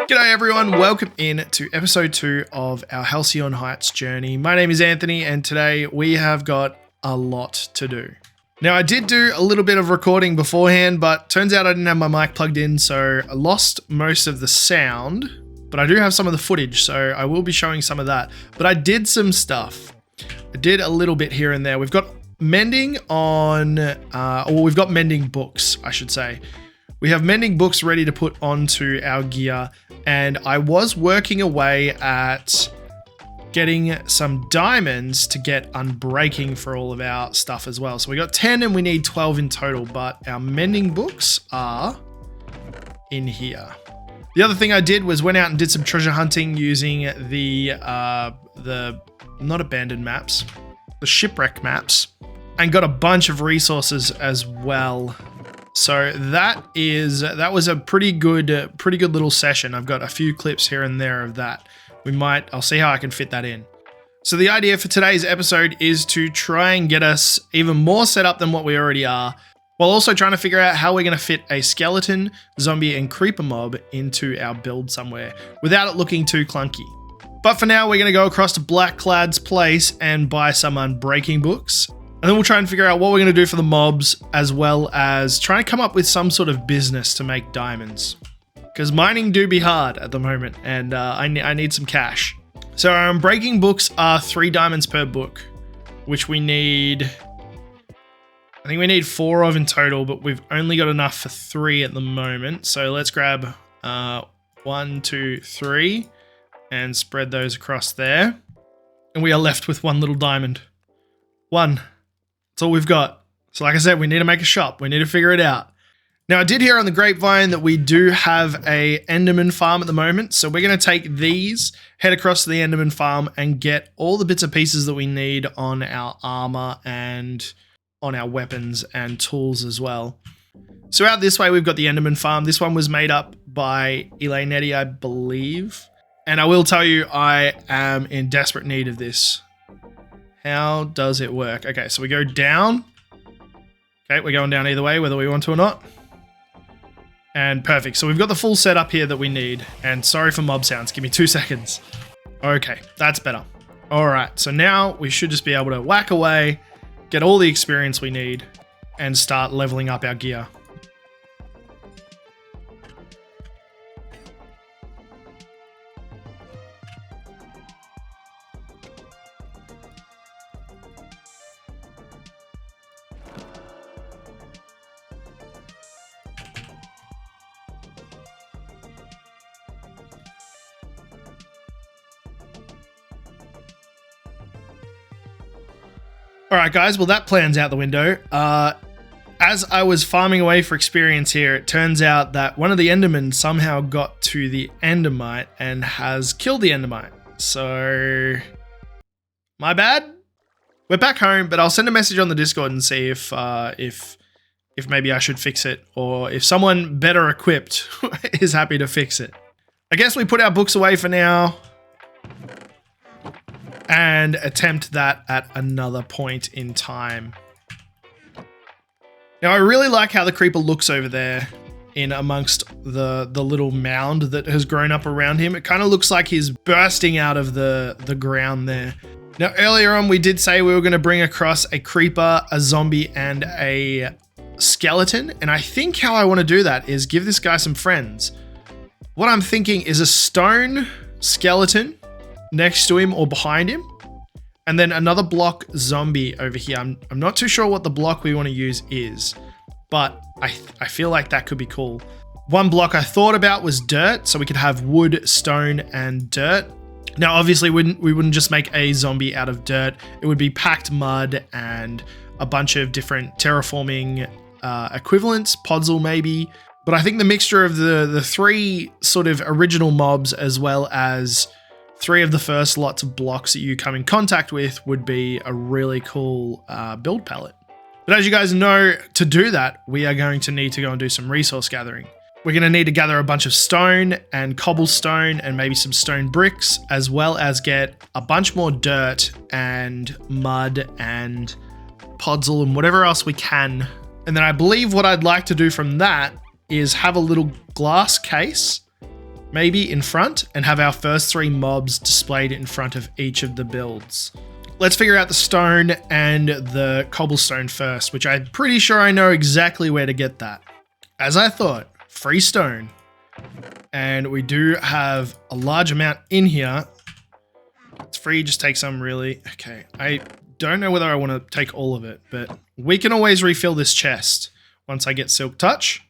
G'day everyone, welcome in to episode 2 of our Halcyon Heights journey. My name is Anthony and today we have got a lot to do. Now I did do a little bit of recording beforehand, but turns out I didn't have my mic plugged in, so I lost most of the sound, but I do have some of the footage, so I will be showing some of that. But I did some stuff. I did a little bit here and there. We've got mending on, we've got mending books, I should say. We have mending books ready to put onto our gear, and I was working away at getting some diamonds to get unbreaking for all of our stuff as well. So we got 10 and we need 12 in total, but our mending books are in here. The other thing I did was went out and did some treasure hunting using the not abandoned maps, the shipwreck maps, and got a bunch of resources as well. So that was a pretty good little session. I've got a few clips here and there of that. I'll see how I can fit that in. So the idea for today's episode is to try and get us even more set up than what we already are, while also trying to figure out how we're going to fit a skeleton, zombie, and creeper mob into our build somewhere without it looking too clunky. But for now, we're going to go across to Blackclad's place and buy some unbreaking books. And then we'll try and figure out what we're going to do for the mobs, as well as trying to come up with some sort of business to make diamonds. Because mining do be hard at the moment, and I need some cash. So our unbreaking books are 3 diamonds per book, which we need... I think we need 4 of in total, but we've only got enough for 3 at the moment. So let's grab 1, 2, 3, and spread those across there. And we are left with 1 little diamond. 1. That's all we've got. So like I said, we need to make a shop. We need to figure it out. Now I did hear on the grapevine that we do have a enderman farm at the moment. So we're going to take these, head across to the enderman farm and get all the bits and pieces that we need on our armor and on our weapons and tools as well. So out this way, we've got the enderman farm. This one was made up by Elanetti, I believe. And I will tell you, I am in desperate need of this. How does it work? Okay, so we go down. Okay, we're going down either way, whether we want to or not. And perfect. So we've got the full setup here that we need. And sorry for mob sounds. Give me 2 seconds. Okay, that's better. All right, so now we should just be able to whack away, get all the experience we need, and start leveling up our gear. All right, guys, well, that plan's out the window. As I was farming away for experience here, it turns out that one of the endermen somehow got to the endermite and has killed the endermite. So, my bad. We're back home, but I'll send a message on the Discord and see if maybe I should fix it, or if someone better equipped is happy to fix it. I guess we put our books away for now and attempt that at another point in time. Now, I really like how the creeper looks over there in amongst the little mound that has grown up around him. It kind of looks like he's bursting out of the ground there. Now, earlier on, we did say we were going to bring across a creeper, a zombie, and a skeleton. And I think how I want to do that is give this guy some friends. What I'm thinking is a stone skeleton next to him or behind him, and then another block zombie over here. I'm not too sure what the block we want to use is, but I feel like that could be cool. One block I thought about was dirt, so we could have wood, stone, and dirt. Now, obviously, we wouldn't just make a zombie out of dirt. It would be packed mud and a bunch of different terraforming equivalents, podzol maybe. But I think the mixture of the 3 sort of original mobs, as well as 3 of the first lots of blocks that you come in contact with, would be a really cool build palette. But as you guys know, to do that, we are going to need to go and do some resource gathering. We're going to need to gather a bunch of stone and cobblestone and maybe some stone bricks, as well as get a bunch more dirt and mud and podzol and whatever else we can. And then I believe what I'd like to do from that is have a little glass case maybe in front, and have our first 3 mobs displayed in front of each of the builds. Let's figure out the stone and the cobblestone first, which I'm pretty sure I know exactly where to get that. As I thought, free stone. And we do have a large amount in here. It's free, just take some really. Okay, I don't know whether I want to take all of it, but we can always refill this chest once I get Silk Touch.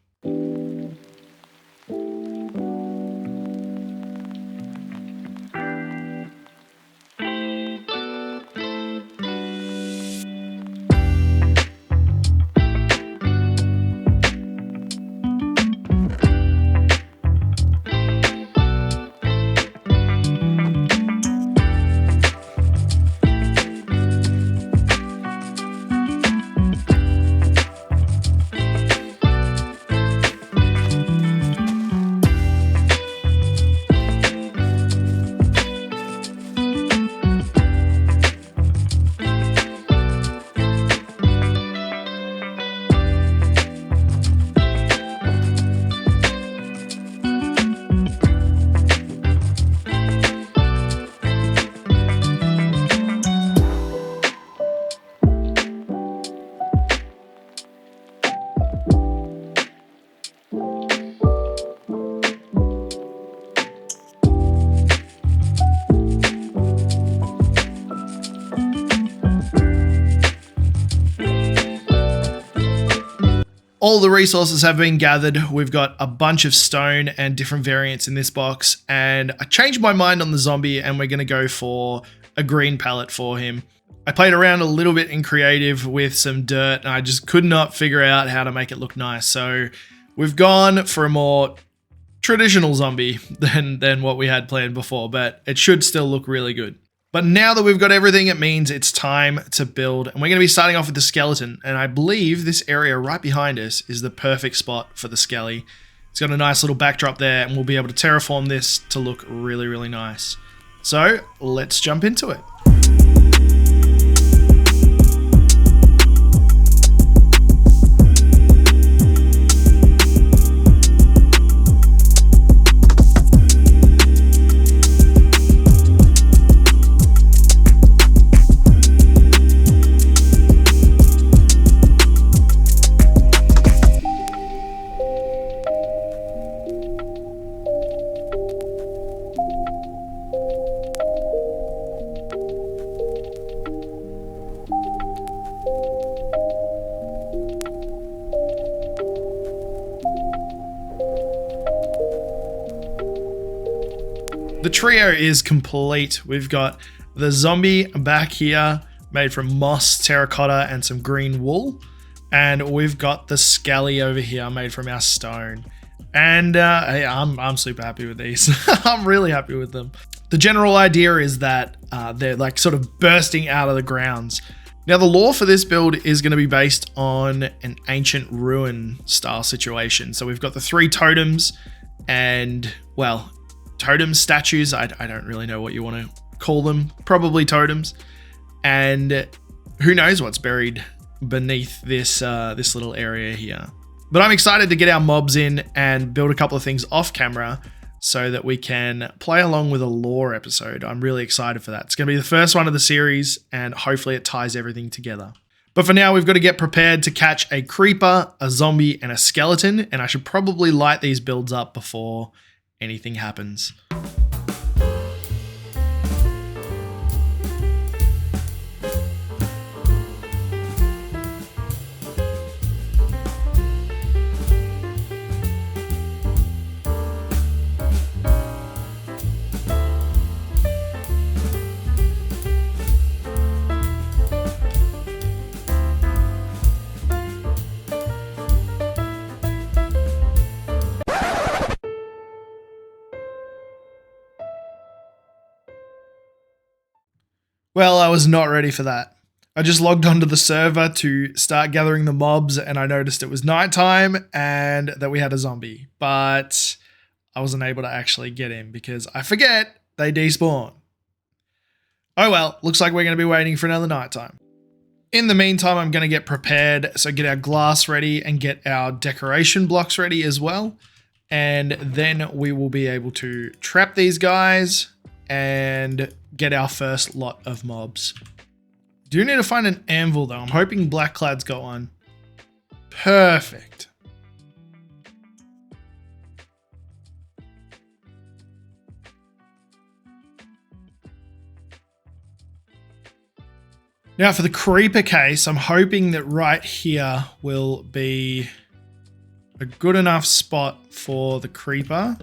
All the resources have been gathered. We've got a bunch of stone and different variants in this box, and I changed my mind on the zombie and we're going to go for a green palette for him. I played around a little bit in creative with some dirt and I just could not figure out how to make it look nice. So we've gone for a more traditional zombie than what we had planned before, but it should still look really good. But now that we've got everything, it means it's time to build. And we're going to be starting off with the skeleton. And I believe this area right behind us is the perfect spot for the skelly. It's got a nice little backdrop there and we'll be able to terraform this to look really, really nice. So let's jump into it. The trio is complete. We've got the zombie back here made from moss, terracotta, and some green wool. And we've got the skelly over here made from our stone. And hey, I'm super happy with these. I'm really happy with them. The general idea is that they're like sort of bursting out of the grounds. Now the lore for this build is going to be based on an ancient ruin style situation. So we've got the 3 totems and, well, totem statues. I don't really know what you want to call them. Probably totems. And who knows what's buried beneath this this little area here. But I'm excited to get our mobs in and build a couple of things off camera so that we can play along with a lore episode. I'm really excited for that. It's going to be the first one of the series and hopefully it ties everything together. But for now, we've got to get prepared to catch a creeper, a zombie, and a skeleton. And I should probably light these builds up before anything happens. Well, I was not ready for that. I just logged onto the server to start gathering the mobs and I noticed it was nighttime and that we had a zombie, but I wasn't able to actually get in because I forget they despawn. Oh well, looks like we're going to be waiting for another nighttime. In the meantime, I'm going to get prepared, so get our glass ready and get our decoration blocks ready as well. And then we will be able to trap these guys and get our first lot of mobs. Do need to find an anvil though. I'm hoping Blackclad's got one. Perfect. Now for the creeper case, I'm hoping that right here will be a good enough spot for the creeper.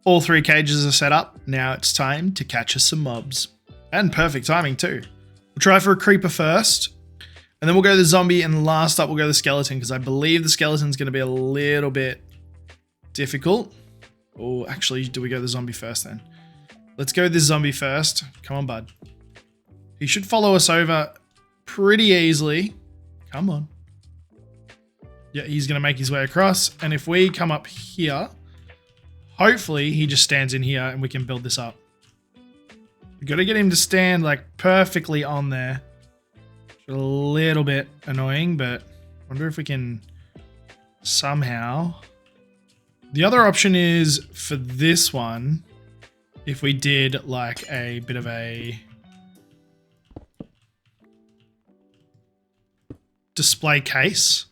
All 3 cages are set up. Now it's time to catch us some mobs. And perfect timing too. We'll try for a creeper first. And then we'll go the zombie, and last up we'll go the skeleton, because I believe the skeleton's going to be a little bit difficult. Oh, actually, do we go the zombie first then? Let's go this zombie first. Come on, bud. He should follow us over pretty easily. Come on. Yeah, he's going to make his way across. And if we come up here, hopefully he just stands in here and we can build this up. We got to get him to stand like perfectly on there. A little bit annoying, but I wonder if we can somehow. The other option is for this one, if we did like a bit of a display case.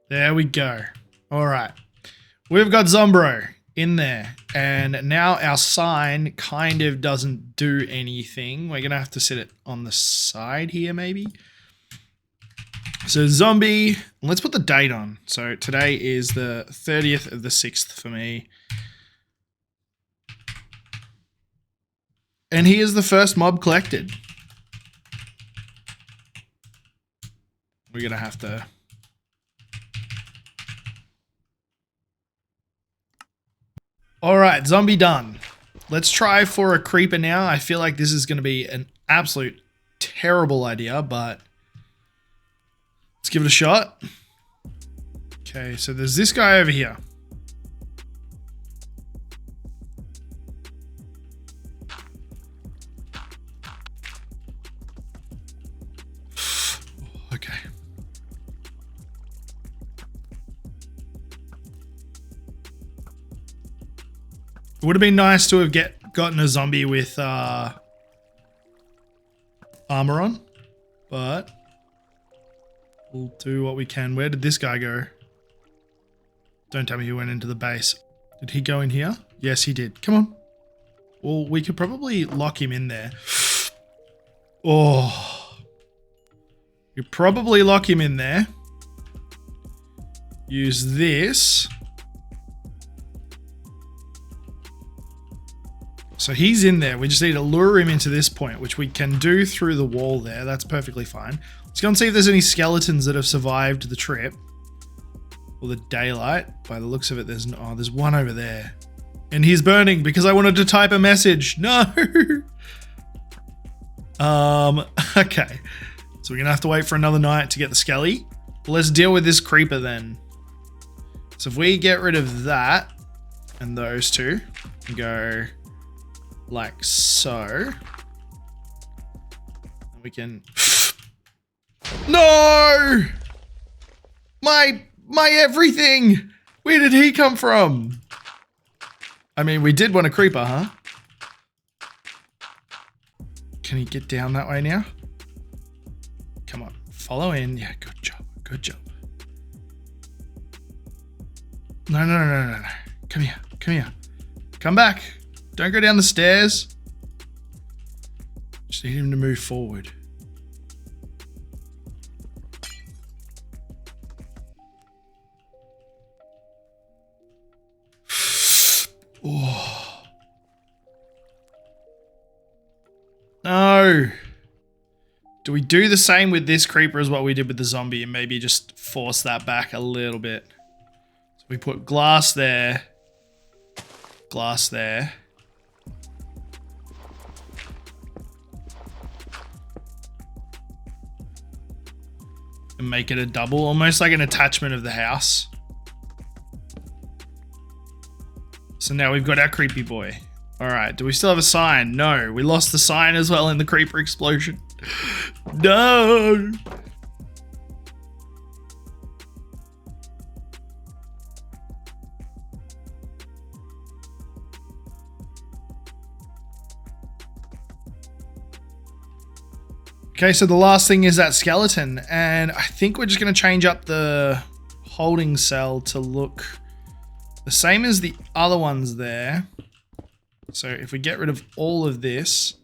There we go. All right. We've got Zombro in there, and now our sign kind of doesn't do anything. We're going to have to set it on the side here maybe. So zombie, let's put the date on. So today is the 30th of the 6th for me. And he is the first mob collected. We're going to have to... All right, zombie done. Let's try for a creeper now. I feel like this is going to be an absolute terrible idea, but let's give it a shot. Okay, so there's this guy over here. Okay. It would have been nice to have gotten a zombie with armor on, but we'll do what we can. Where did this guy go? Don't tell me he went into the base. Did he go in here? Yes, he did. Come on. Well, we could probably lock him in there. Oh. You probably lock him in there. Use this. So he's in there. We just need to lure him into this point, which we can do through the wall there. That's perfectly fine. Let's go and see if there's any skeletons that have survived the trip. Or the daylight. By the looks of it, there's one over there. And he's burning because I wanted to type a message. No! Okay. So we're going to have to wait for another night to get the skelly. Let's deal with this creeper then. So if we get rid of that and those two and go like so, we can... No! My everything! Where did he come from? I mean, we did want a creeper, huh? Can he get down that way now? Come on, follow in. Yeah, good job, good job. No. Come here. Come back. Don't go down the stairs. Just need him to move forward. Oh. No. Do we do the same with this creeper as what we did with the zombie and maybe just force that back a little bit? So We put glass there. Glass there. And make it a double, almost like an attachment of the house. So now we've got our creepy boy. All right, do we still have a sign? No, we lost the sign as well in the creeper explosion. No. Okay, so the last thing is that skeleton, and I think we're just going to change up the holding cell to look the same as the other ones there. So if we get rid of all of this,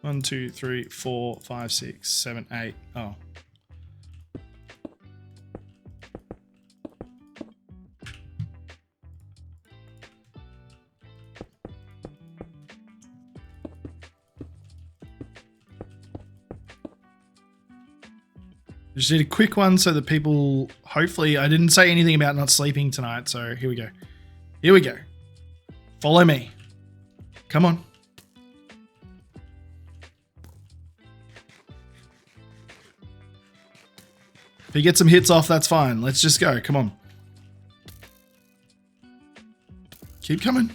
one, two, three, 4, 5, 6, 7, 8. Oh. Just did a quick one so that people, hopefully, I didn't say anything about not sleeping tonight, so here we go. Here we go. Follow me. Come on. If he gets some hits off, that's fine. Let's just go. Come on. Keep coming.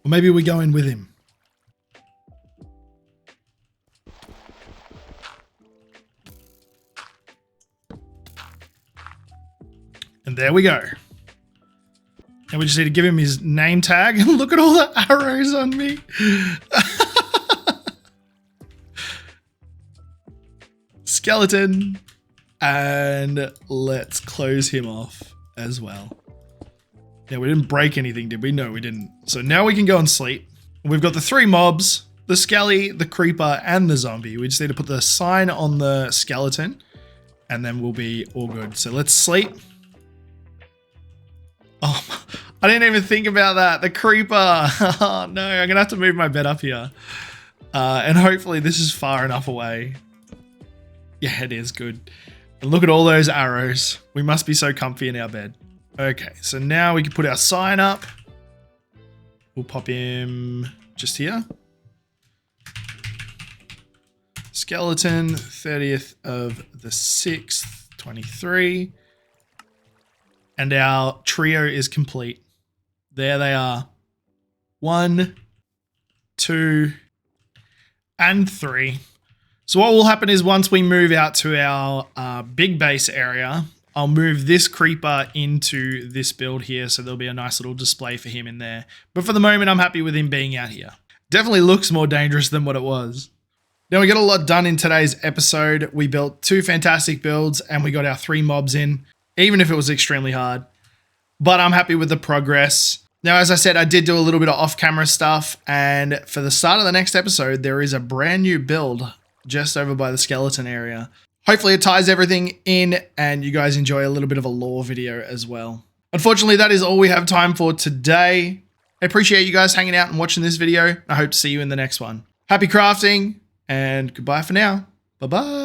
Or maybe we go in with him. And there we go. And we just need to give him his name tag. And look at all the arrows on me. Skeleton. And let's close him off as well. Yeah, we didn't break anything, did we? No, we didn't. So now we can go and sleep. We've got the 3 mobs, the skelly, the creeper, and the zombie. We just need to put the sign on the skeleton, and then we'll be all good. So let's sleep. Oh, I didn't even think about that. The creeper. Oh, no, I'm going to have to move my bed up here. And hopefully this is far enough away. Yeah, it is good. And look at all those arrows. We must be so comfy in our bed. Okay, so now we can put our sign up. We'll pop him just here. Skeleton, 30th of the 6th, 23. And our trio is complete. There they are. 1, 2, and 3. So what will happen is once we move out to our big base area, I'll move this creeper into this build here, so there'll be a nice little display for him in there. But for the moment, I'm happy with him being out here. Definitely looks more dangerous than what it was. Now, we got a lot done in today's episode. We built 2 fantastic builds, and we got our 3 mobs in, even if it was extremely hard. But I'm happy with the progress. Now, as I said, I did do a little bit of off-camera stuff, and for the start of the next episode, there is a brand new build just over by the skeleton area. Hopefully it ties everything in and you guys enjoy a little bit of a lore video as well. Unfortunately, that is all we have time for today. I appreciate you guys hanging out and watching this video. I hope to see you in the next one. Happy crafting and goodbye for now. Bye-bye.